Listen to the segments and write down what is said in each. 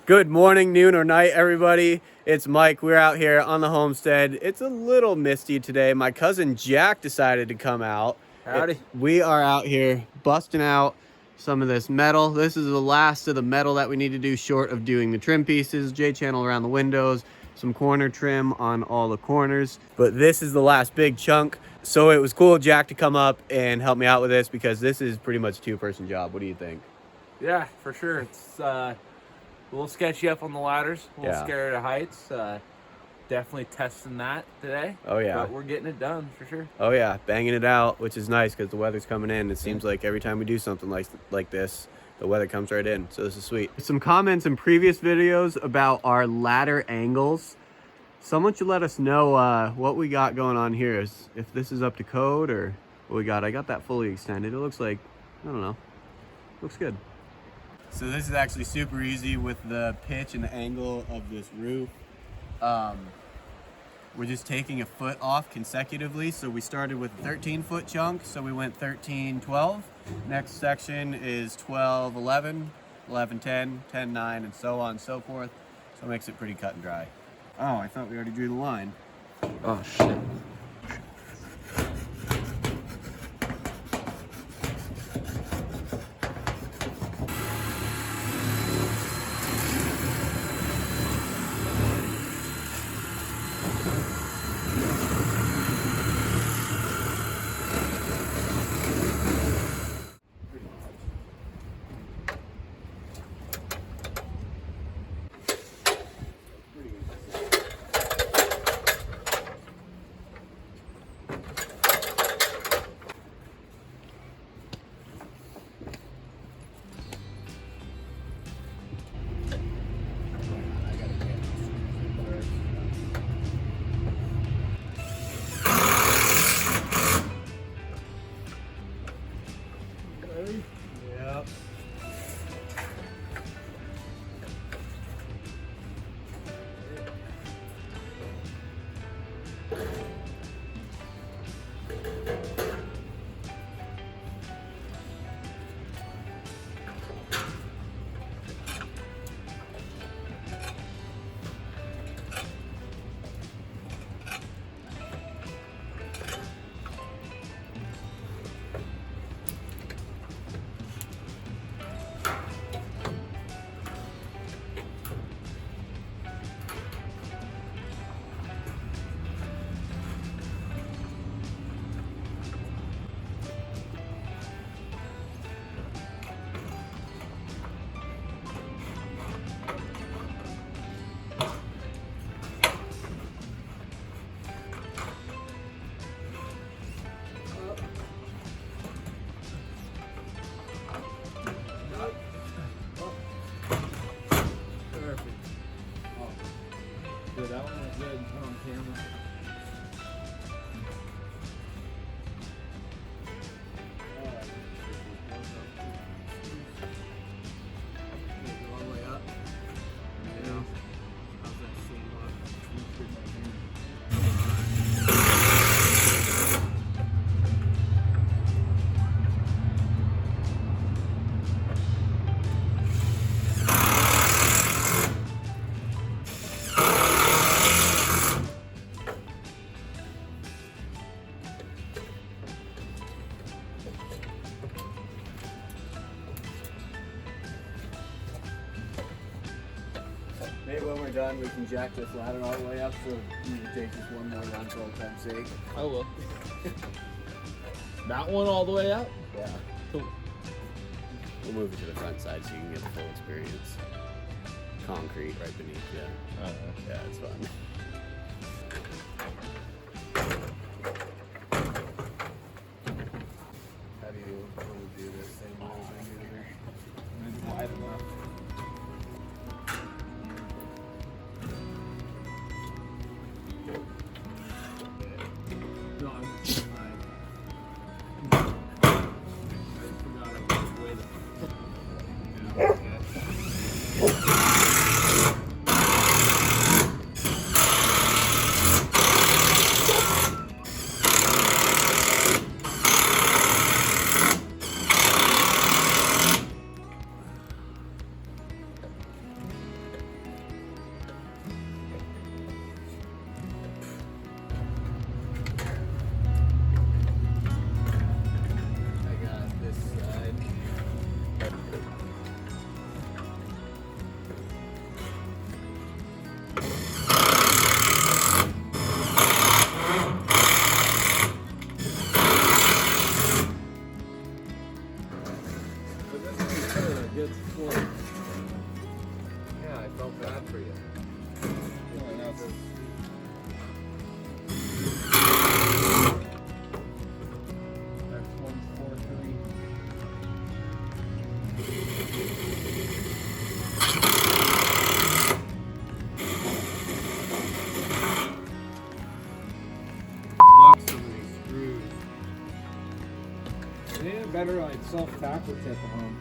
Good morning, noon, or night, everybody. It's Mike. We're out here on the homestead. It's a little misty today. My cousin Jack decided to come out. Howdy. We are out here busting out some of this metal. This is the last of the metal that we need to do, short of doing the trim pieces, J-channel around the windows, some corner trim on all the corners. But this is the last big chunk. So it was cool Jack to come up and help me out with this because this is pretty much a two-person job. What do you think? Yeah, for sure. It's a little sketchy up on the ladders, a little scared of heights. Definitely testing that today. Oh yeah. But we're getting it done for sure. Oh yeah, banging it out, which is nice because the weather's coming in. It seems like every time we do something like this, the weather comes right in. So this is sweet. Some comments in previous videos about our ladder angles. Someone should let us know what we got going on here. If this is up to code or what we got. I got that fully extended. It looks like, I don't know, looks good. So this is actually super easy with the pitch and the angle of this roof. We're just taking a foot off consecutively. So we started with a 13-foot chunk. So we went 13, 12. Next section is 12, 11, 11, 10, 10, 9, and so on and so forth. So it makes it pretty cut and dry. Oh, I thought we already drew the line. Oh, shit. Yep. Good, that one was good on camera. All the way up. Yeah. How's that seam Maybe when we're done, we can jack this ladder all the way up so we can take this one more run for old time's sake. I will. That one all the way up? Yeah. Cool. We'll move it to the front side so you can get the full experience. Concrete right beneath you. Yeah, it's fun. How do you want to do this? Same way as I do here? Maybe wide enough. No, I'm just fine. I forgot I was way good support. Yeah, I felt bad for you. Yeah, now it's That's 143. Look, some of these screws. They need a better like self-tackle tip on them.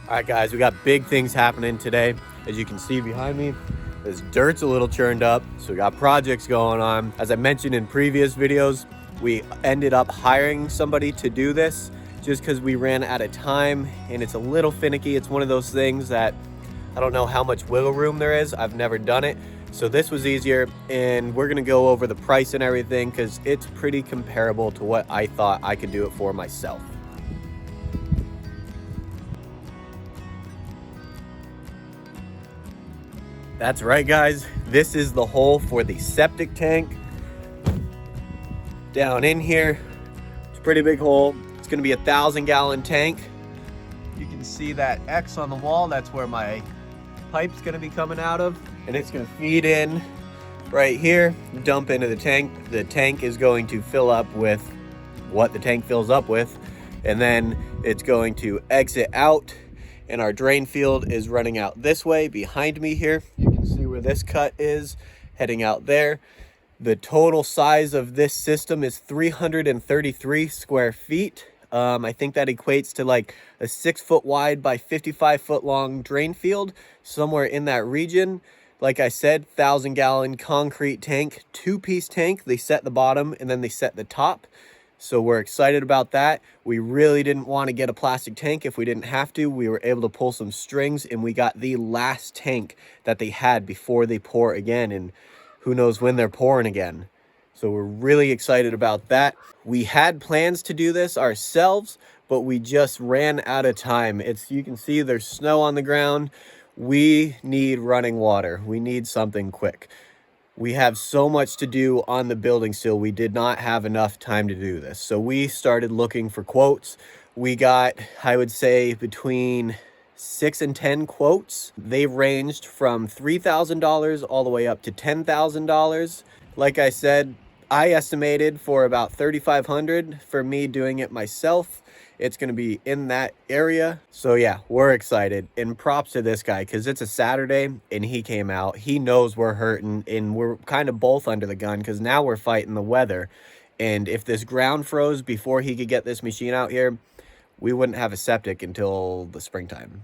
All right, guys, we got big things happening today. As you can see behind me, this dirt's a little churned up, so we got projects going on. As I mentioned in previous videos, we ended up hiring somebody to do this just because we ran out of time, and it's a little finicky. It's one of those things that I don't know how much wiggle room there is. I've never done it. So this was easier, and we're gonna go over the price and everything because it's pretty comparable to what I thought I could do it for myself. That's right, guys. This is the hole for the septic tank. Down in here, it's a pretty big hole. It's gonna be a 1,000-gallon tank. You can see that X on the wall. That's where my pipe's gonna be coming out of. And it's gonna feed in right here, dump into the tank. The tank is going to fill up with what the tank fills up with. And then it's going to exit out. And our drain field is running out this way behind me here. You can see where this cut is heading out there. The total size of this system is 333 square feet. I think that equates to like a 6-foot wide by 55-foot long drain field, somewhere in that region. Like I said, 1,000-gallon concrete tank, 2-piece tank. They set the bottom and then they set the top. So we're excited about that. We really didn't want to get a plastic tank if we didn't have to. We were able to pull some strings, and we got the last tank that they had before they pour again, and who knows when they're pouring again. So we're really excited about that. We had plans to do this ourselves, but we just ran out of time. You can see there's snow on the ground. We need running water. We need something quick. We have so much to do on the building still. We did not have enough time to do this. So we started looking for quotes. We got, I would say, between 6 and 10 quotes. They ranged from $3,000 all the way up to $10,000. Like I said, I estimated for about $3,500 for me doing it myself. It's going to be in that area. So yeah, we're excited, and props to this guy because it's a Saturday and he came out. He knows we're hurting, and we're kind of both under the gun because now we're fighting the weather. And if this ground froze before he could get this machine out here, we wouldn't have a septic until the springtime.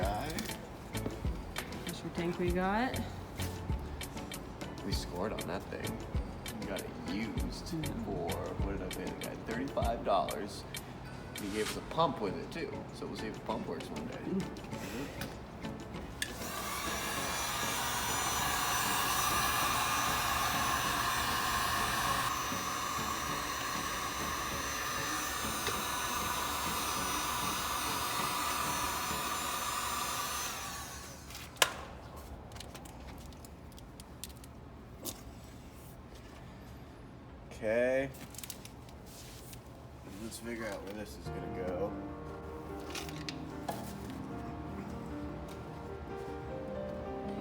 guy. Pressure tank we got. We scored on that thing. We got it used for, what did I pay the guy? $35. He gave us a pump with it too, so we'll see if the pump works one day. Okay. Let's figure out where this is gonna go.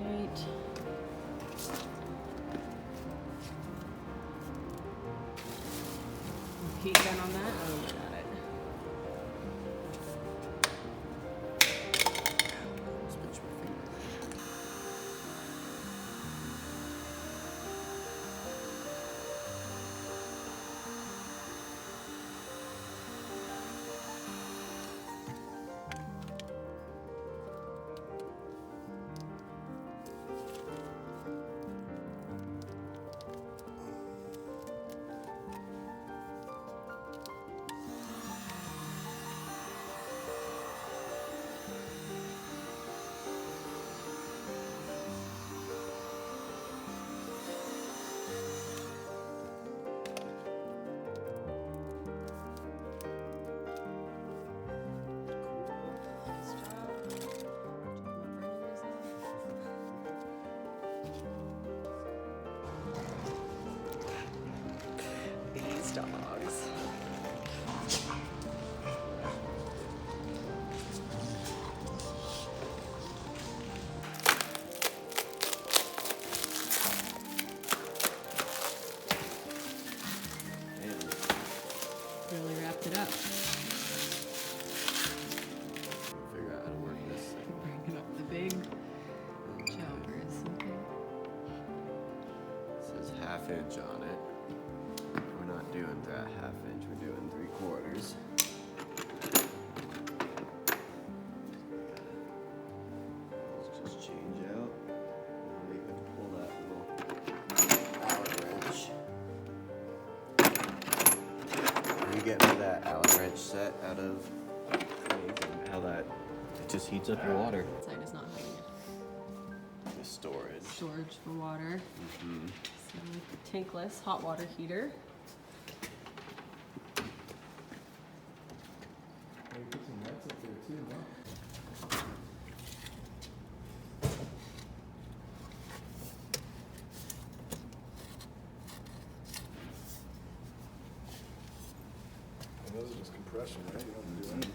Right. Heat gun on that? Oh, we got it. Let's pinch my finger. These dogs. Really wrapped it up. Figure out how to work this thing. Bringing up the big jumpers. Okay. It says 1/2 inch on it. We're not doing that 1/2 inch, we're doing 3/4. Let's just change out. We have to pull that little Allen wrench. Are you getting rid of that Allen wrench set out of how that it just heats up your water? Side is not hiding The storage. storage for water. Mm-hmm. So the tankless hot water heater. Those are just compression, right? You don't have to do anything.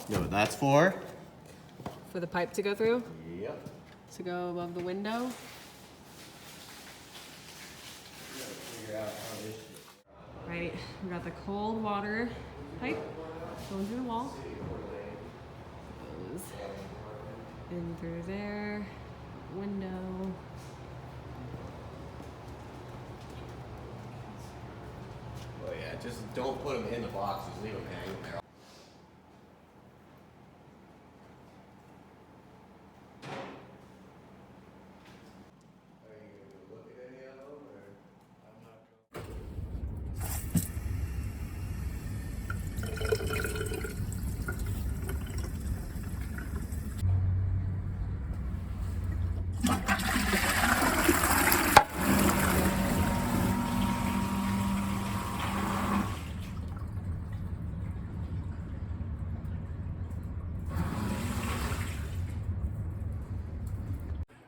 You know what that's for? For the pipe to go through, Yep. to go above the window. Figure out how this Right, we got the cold water pipe going through the wall. Goes in through there, window. Oh yeah, just don't put them in the box, just leave them hanging there. Are you gonna look at any of them, or? I'm not going.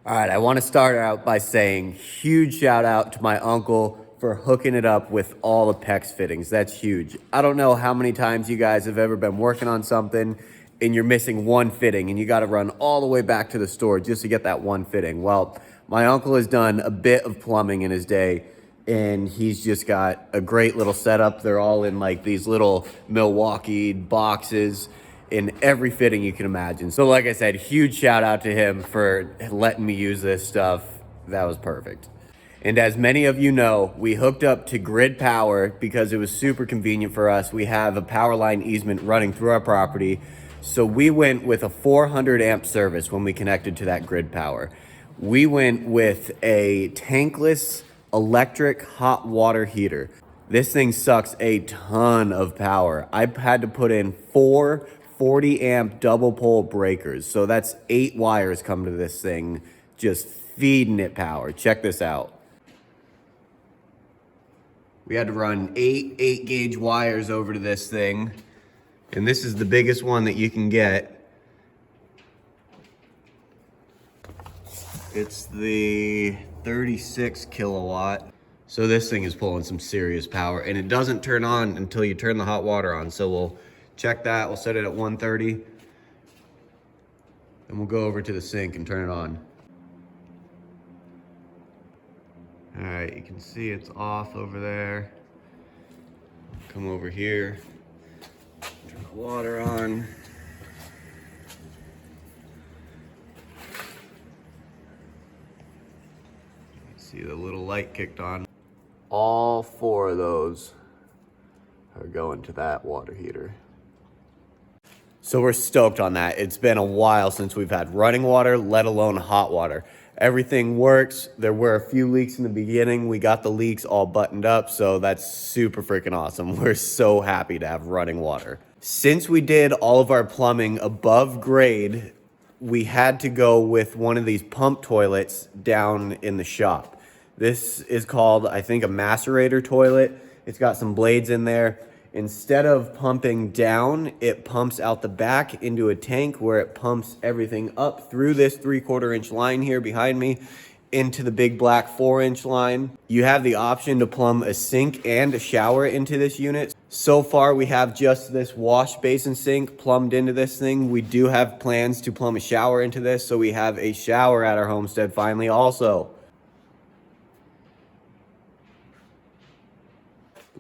All right, I want to start out by saying huge shout out to my uncle for hooking it up with all the PEX fittings. That's huge. I don't know how many times you guys have ever been working on something and you're missing one fitting and you got to run all the way back to the store just to get that one fitting. Well, my uncle has done a bit of plumbing in his day and he's just got a great little setup. They're all in like these little Milwaukee boxes in every fitting you can imagine. So like I said, huge shout out to him for letting me use this stuff. That was perfect. And as many of you know, we hooked up to grid power because it was super convenient for us. We have a power line easement running through our property. So we went with a 400 amp service when we connected to that grid power. We went with a tankless electric hot water heater. This thing sucks a ton of power. I had to put in 4 40 amp double pole breakers. So that's 8 wires coming to this thing, just feeding it power. Check this out. We had to run 8 gauge wires over to this thing. And this is the biggest one that you can get. It's the 36 kilowatt. So this thing is pulling some serious power and it doesn't turn on until you turn the hot water on. So we'll check that, we'll set it at 130. And we'll go over to the sink and turn it on. All right, you can see it's off over there. Come over here, turn the water on. See the little light kicked on. All 4 of those are going to that water heater. So we're stoked on that. It's been a while since we've had running water, let alone hot water. Everything works. There were a few leaks in the beginning. We got the leaks all buttoned up, so that's super freaking awesome. We're so happy to have running water. Since we did all of our plumbing above grade, we had to go with one of these pump toilets down in the shop. This is called, I think, a macerator toilet. It's got some blades in there. Instead of pumping down, it pumps out the back into a tank where it pumps everything up through this 3/4 inch line here behind me into the big black 4-inch line. You have the option to plumb a sink and a shower into this unit. So far, we have just this wash basin sink plumbed into this thing. We do have plans to plumb a shower into this, so we have a shower at our homestead finally also.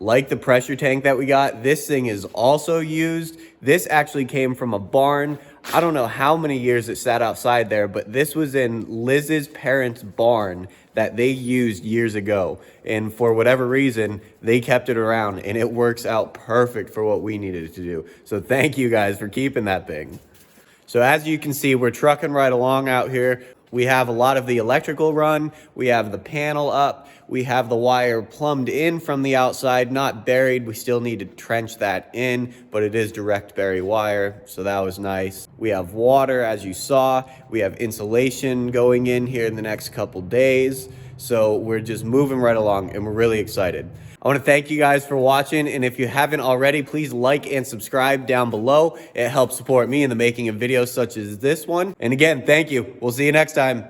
Like the pressure tank that we got, this thing is also used. This actually came from a barn. I don't know how many years it sat outside there, but this was in Liz's parents' barn that they used years ago. And for whatever reason, they kept it around and it works out perfect for what we needed it to do. So thank you guys for keeping that thing. So as you can see, we're trucking right along out here. We have a lot of the electrical run. We have the panel up. We have the wire plumbed in from the outside, not buried. We still need to trench that in, but it is direct bury wire, so that was nice. We have water, as you saw. We have insulation going in here in the next couple days. So we're just moving right along and we're really excited. I want to thank you guys for watching, and if you haven't already, please like and subscribe down below. It helps support me in the making of videos such as this one. And again, thank you. We'll see you next time.